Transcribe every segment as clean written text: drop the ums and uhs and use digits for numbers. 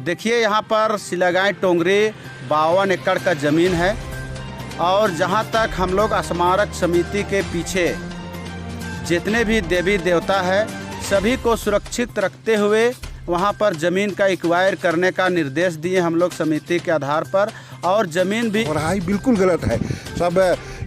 देखिए यहाँ पर सिलागाई टोंगरी 52 एकड़ का ज़मीन है और जहाँ तक हम लोग स्मारक समिति के पीछे जितने भी देवी देवता है सभी को सुरक्षित रखते हुए वहाँ पर ज़मीन का एक्वायर करने का निर्देश दिए हम लोग समिति के आधार पर। और ज़मीन भी और हाई बिल्कुल गलत है। सब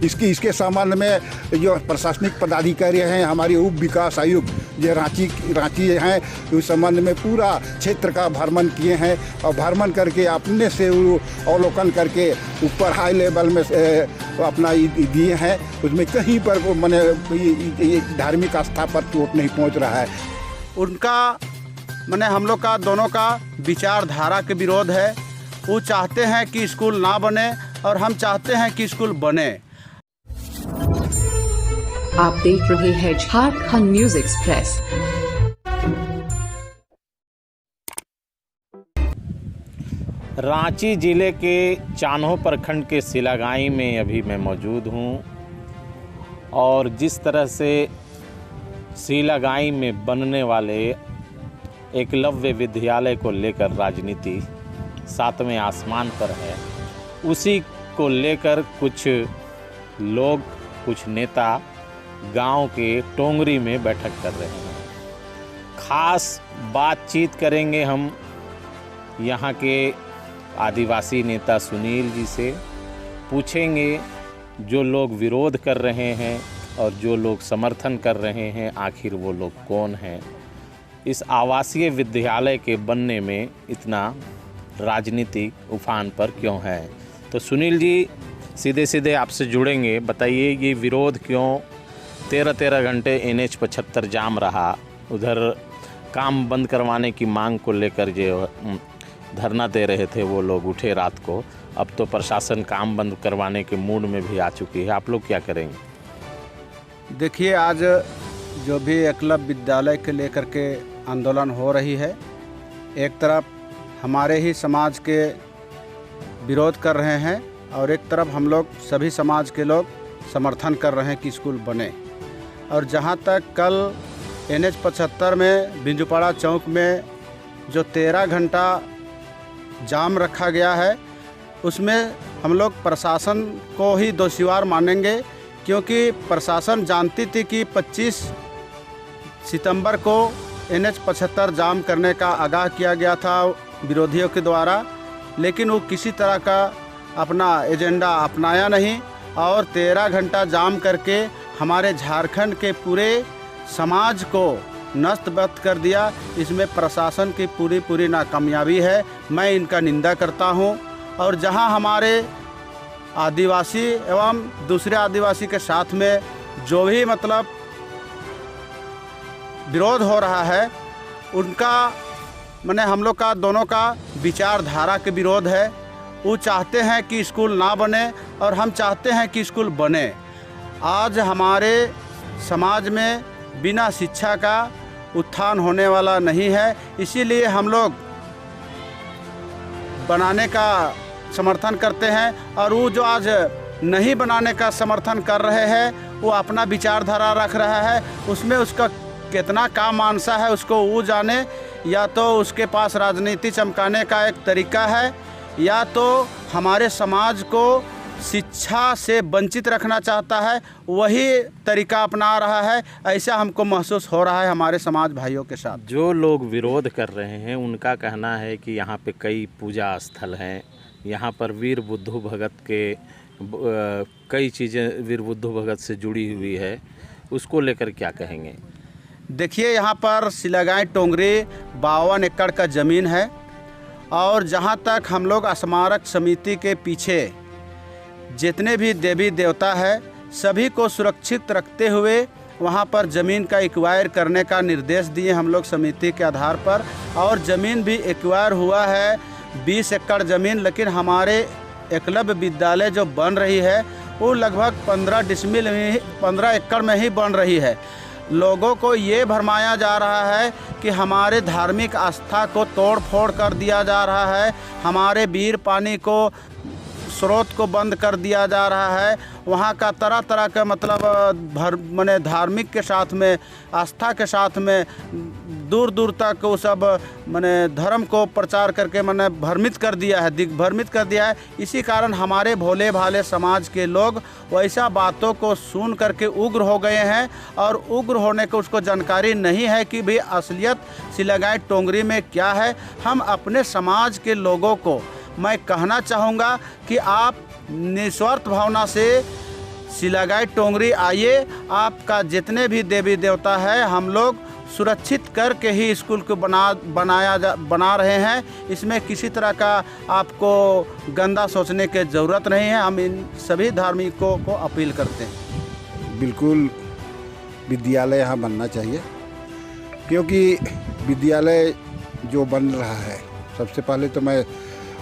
इसके संबंध में जो प्रशासनिक पदाधिकारी हैं, हमारी उप विकास आयुक्त जो रांची हैं, उस संबंध में पूरा क्षेत्र का भ्रमण किए हैं और भ्रमण करके अपने से अवलोकन करके ऊपर हाई लेवल में अपना दिए हैं। उसमें कहीं पर मैंने धार्मिक आस्था पर चोट नहीं पहुंच रहा है। उनका मैंने हम लोग का दोनों का विचारधारा के विरोध है। वो चाहते हैं कि स्कूल ना बने और हम चाहते हैं कि स्कूल बने। आप देख रहे हैं झारखंड न्यूज एक्सप्रेस। रांची जिले के चान्हो प्रखंड के सिलागाई में अभी मैं मौजूद हूं और जिस तरह से सिलागाई में बनने वाले एकलव्य विद्यालय को लेकर राजनीति 7वें आसमान पर है, उसी को लेकर कुछ लोग, कुछ नेता गांव के टोंगरी में बैठक कर रहे हैं। खास बातचीत करेंगे हम यहाँ के आदिवासी नेता सुनील जी से। पूछेंगे जो लोग विरोध कर रहे हैं और जो लोग समर्थन कर रहे हैं, आखिर वो लोग कौन हैं, इस आवासीय विद्यालय के बनने में इतना राजनीतिक उफान पर क्यों है। तो सुनील जी सीधे सीधे आपसे जुड़ेंगे। बताइए ये विरोध क्यों 13 घंटे NH 75 जाम रहा, उधर काम बंद करवाने की मांग को लेकर जो धरना दे रहे थे वो लोग उठे रात को, अब तो प्रशासन काम बंद करवाने के मूड में भी आ चुकी है। आप लोग क्या करेंगे? देखिए आज जो भी एकलव्य विद्यालय के लेकर के आंदोलन हो रही है, एक तरफ हमारे ही समाज के विरोध कर रहे हैं और एक तरफ हम लोग सभी समाज के लोग समर्थन कर रहे हैं कि स्कूल बने। और जहां तक कल NH 75 में बिंजुपाड़ा चौक में जो 13 घंटा जाम रखा गया है, उसमें हम लोग प्रशासन को ही दोषीवार मानेंगे, क्योंकि प्रशासन जानती थी कि 25 सितंबर को NH 75 जाम करने का आगाह किया गया था विरोधियों के द्वारा, लेकिन वो किसी तरह का अपना एजेंडा अपनाया नहीं और 13 घंटा जाम करके हमारे झारखंड के पूरे समाज को नष्ट कर दिया। इसमें प्रशासन की पूरी नाकामयाबी है। मैं इनका निंदा करता हूं। और जहां हमारे आदिवासी एवं दूसरे आदिवासी के साथ में जो भी मतलब विरोध हो रहा है, उनका मैंने हम लोग का दोनों का विचारधारा के विरोध है। वो चाहते हैं कि स्कूल ना बने और हम चाहते हैं कि स्कूल बने। आज हमारे समाज में बिना शिक्षा का उत्थान होने वाला नहीं है, इसीलिए हम लोग बनाने का समर्थन करते हैं। और वो जो आज नहीं बनाने का समर्थन कर रहे हैं, वो अपना विचारधारा रख रहा है, उसमें उसका कितना काम मानसा है उसको वो जाने। या तो उसके पास राजनीति चमकाने का एक तरीका है, या तो हमारे समाज को शिक्षा से वंचित रखना चाहता है, वही तरीका अपना रहा है। ऐसा हमको महसूस हो रहा है हमारे समाज भाइयों के साथ। जो लोग विरोध कर रहे हैं उनका कहना है कि यहाँ पे कई पूजा स्थल हैं, यहाँ पर वीर बुद्धू भगत के कई चीज़ें वीर बुद्धू भगत से जुड़ी हुई है, उसको लेकर क्या कहेंगे? देखिए यहाँ पर सिलागाई टोंगरी 52 एकड़ का ज़मीन है और जहाँ तक हम लोग स्मारक समिति के पीछे जितने भी देवी देवता है सभी को सुरक्षित रखते हुए वहाँ पर ज़मीन का एक्वायर करने का निर्देश दिए हम लोग समिति के आधार पर। और ज़मीन भी एक्वायर हुआ है 20 एकड़ ज़मीन, लेकिन हमारे एकलव्य विद्यालय जो बन रही है वो लगभग 15 एकड़ में ही बन रही है। लोगों को ये भरमाया जा रहा है कि हमारे धार्मिक आस्था को तोड़ फोड़ कर दिया जा रहा है, हमारे वीर पानी को स्रोत को बंद कर दिया जा रहा है। वहाँ का तरह तरह का मतलब माने धार्मिक के साथ में, आस्था के साथ में दूर दूर तक वो सब माने धर्म को प्रचार करके माने भ्रमित कर दिया है, दिग्भ्रमित कर दिया है। इसी कारण हमारे भोले भाले समाज के लोग वैसा बातों को सुन करके उग्र हो गए हैं, और उग्र होने को उसको जानकारी नहीं है कि भाई असलियत सिलागाई टोंगरी में क्या है। हम अपने समाज के लोगों को मैं कहना चाहूँगा कि आप निस्वार्थ भावना से सिलागाई टोंगरी आइए। आपका जितने भी देवी देवता है हम लोग सुरक्षित करके ही स्कूल को बना रहे हैं। इसमें किसी तरह का आपको गंदा सोचने की ज़रूरत नहीं है। हम इन सभी धार्मिकों को अपील करते हैं। बिल्कुल विद्यालय यहाँ बनना चाहिए, क्योंकि विद्यालय जो बन रहा है, सबसे पहले तो मैं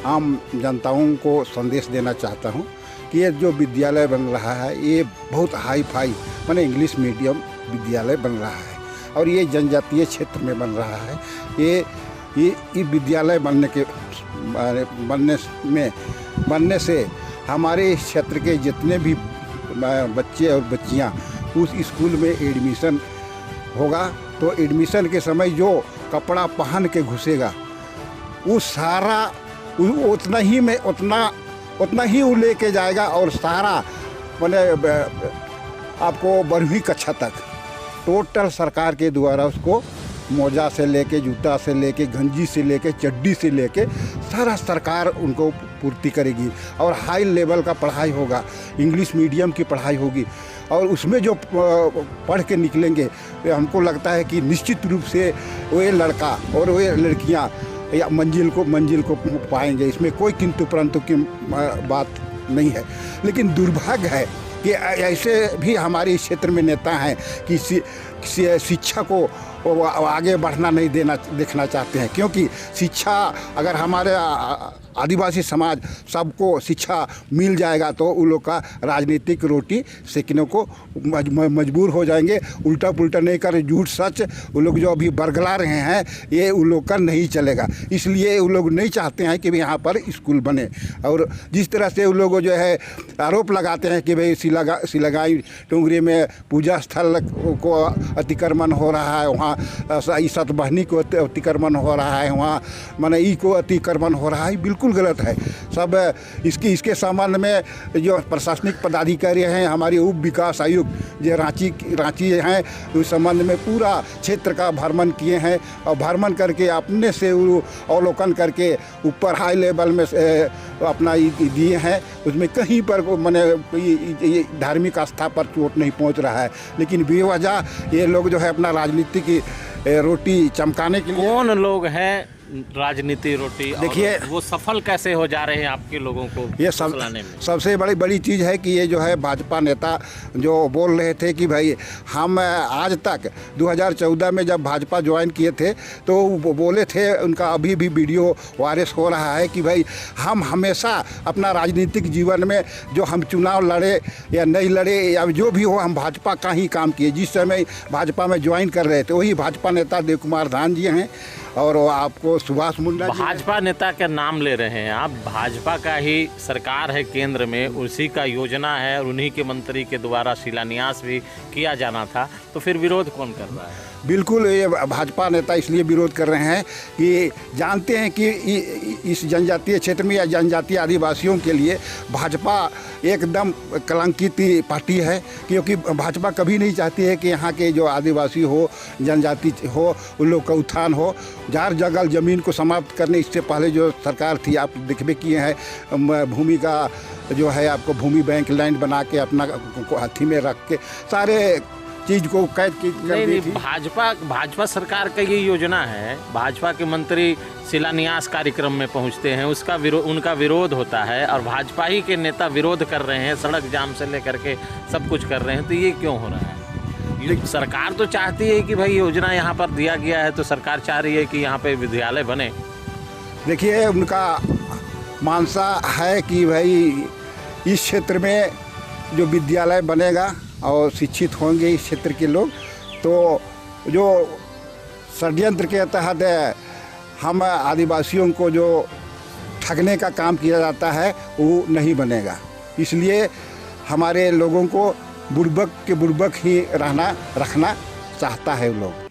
आम जनताओं को संदेश देना चाहता हूँ कि ये जो विद्यालय बन रहा है ये बहुत हाई फाई माने इंग्लिश मीडियम विद्यालय बन रहा है, और ये जनजातीय क्षेत्र में बन रहा है। ये विद्यालय बनने से हमारे क्षेत्र के जितने भी बच्चे और बच्चियाँ उस स्कूल में एडमिशन होगा, तो एडमिशन के समय जो कपड़ा पहन के घुसेगा वो सारा उतना ही वो लेके जाएगा, और सारा माने आपको 12वीं कक्षा तक टोटल सरकार के द्वारा उसको मोजा से लेके, जूता से लेके, गंजी से लेके, चड्डी से लेके सारा सरकार उनको पूर्ति करेगी। और हाई लेवल का पढ़ाई होगा, इंग्लिश मीडियम की पढ़ाई होगी, और उसमें जो पढ़ के निकलेंगे हमको लगता है कि निश्चित रूप से वो लड़का और वो लड़कियां या मंजिल को पाएंगे। इसमें कोई किंतु परंतु की बात नहीं है। लेकिन दुर्भाग्य है कि ऐसे भी हमारे क्षेत्र में नेता हैं कि शिक्षा को आगे बढ़ना नहीं देखना चाहते हैं, क्योंकि शिक्षा अगर हमारे आदिवासी समाज सबको शिक्षा मिल जाएगा तो उन लोग का राजनीतिक रोटी सेकने को मजबूर हो जाएंगे। उल्टा पुल्टा नहीं कर, झूठ सच वो लोग जो अभी बरगला रहे हैं ये उन लोग का नहीं चलेगा। इसलिए वो लोग नहीं चाहते हैं कि भाई यहाँ पर स्कूल बने। और जिस तरह से वो लोग जो है आरोप लगाते हैं कि भाई सिलागाई टोंगरी में पूजा स्थल को अतिक्रमण हो रहा है, वहाँ सतबहनी को अतिक्रमण हो रहा है, वहाँ माने ई को अतिक्रमण हो रहा है, बिल्कुल गलत है। सब इसके संबंध में जो प्रशासनिक पदाधिकारी हैं, हमारे उप विकास आयुक्त जो रांची हैं, उस संबंध में पूरा क्षेत्र का भ्रमण किए हैं, और भ्रमण करके अपने से अवलोकन करके ऊपर हाई लेवल में अपना दिए हैं। उसमें कहीं पर माने धार्मिक आस्था पर चोट नहीं पहुंच रहा है, लेकिन बेवजह ये लोग जो है अपना राजनीतिक रोटी चमकाने के लिए। कौन लोग हैं राजनीति रोटी, देखिए वो सफल कैसे हो जा रहे हैं आपके लोगों को ये लाने में? सबसे सबसे बड़ी चीज़ है कि ये जो है भाजपा नेता जो बोल रहे थे कि भाई हम आज तक 2014 में जब भाजपा ज्वाइन किए थे तो वो बोले थे, उनका अभी भी वीडियो वायरस हो रहा है कि भाई हम हमेशा अपना राजनीतिक जीवन में जो हम चुनाव लड़े या नहीं लड़े या जो भी हो, हम भाजपा का ही काम किए। जिस समय भाजपा में ज्वाइन कर रहे थे वही भाजपा नेता देव कुमार धान जी हैं, और आपको सुभाष मुंडा जी। भाजपा नेता का नाम ले रहे हैं आप, भाजपा का ही सरकार है केंद्र में, उसी का योजना है और उन्हीं के मंत्री के द्वारा शिलान्यास भी किया जाना था, तो फिर विरोध कौन कर रहा है? बिल्कुल ये भाजपा नेता इसलिए विरोध कर रहे हैं कि जानते हैं कि इस जनजातीय क्षेत्र में या जनजातीय आदिवासियों के लिए भाजपा एकदम कलंकित पार्टी है, क्योंकि भाजपा कभी नहीं चाहती है कि यहाँ के जो आदिवासी हो, जनजाति हो, उन लोग का उत्थान हो। जार जगल ज़मीन को समाप्त करने इससे पहले जो सरकार थी, आप देखबे किए हैं, भूमि का जो है आपको भूमि बैंक लैंड बना के अपना हाथी में रख के सारे चीज़ को कैद की कर दी थी। भाजपा सरकार का ये योजना है, भाजपा के मंत्री शिलान्यास कार्यक्रम में पहुंचते हैं, उनका विरोध होता है, और भाजपा ही के नेता विरोध कर रहे हैं, सड़क जाम से लेकर के सब कुछ कर रहे हैं, तो ये क्यों हो रहा है? सरकार तो चाहती है कि भाई योजना यहाँ पर दिया गया है, तो सरकार चाह रही है कि यहाँ पे विद्यालय बने। देखिए उनका मानसा है कि भाई इस क्षेत्र में जो विद्यालय बनेगा और शिक्षित होंगे इस क्षेत्र के लोग, तो जो षड्यंत्र के तहत हम आदिवासियों को जो ठगने का काम किया जाता है वो नहीं बनेगा। इसलिए हमारे लोगों को बुड़बक के बुड़बक ही रखना चाहता है वो लोग।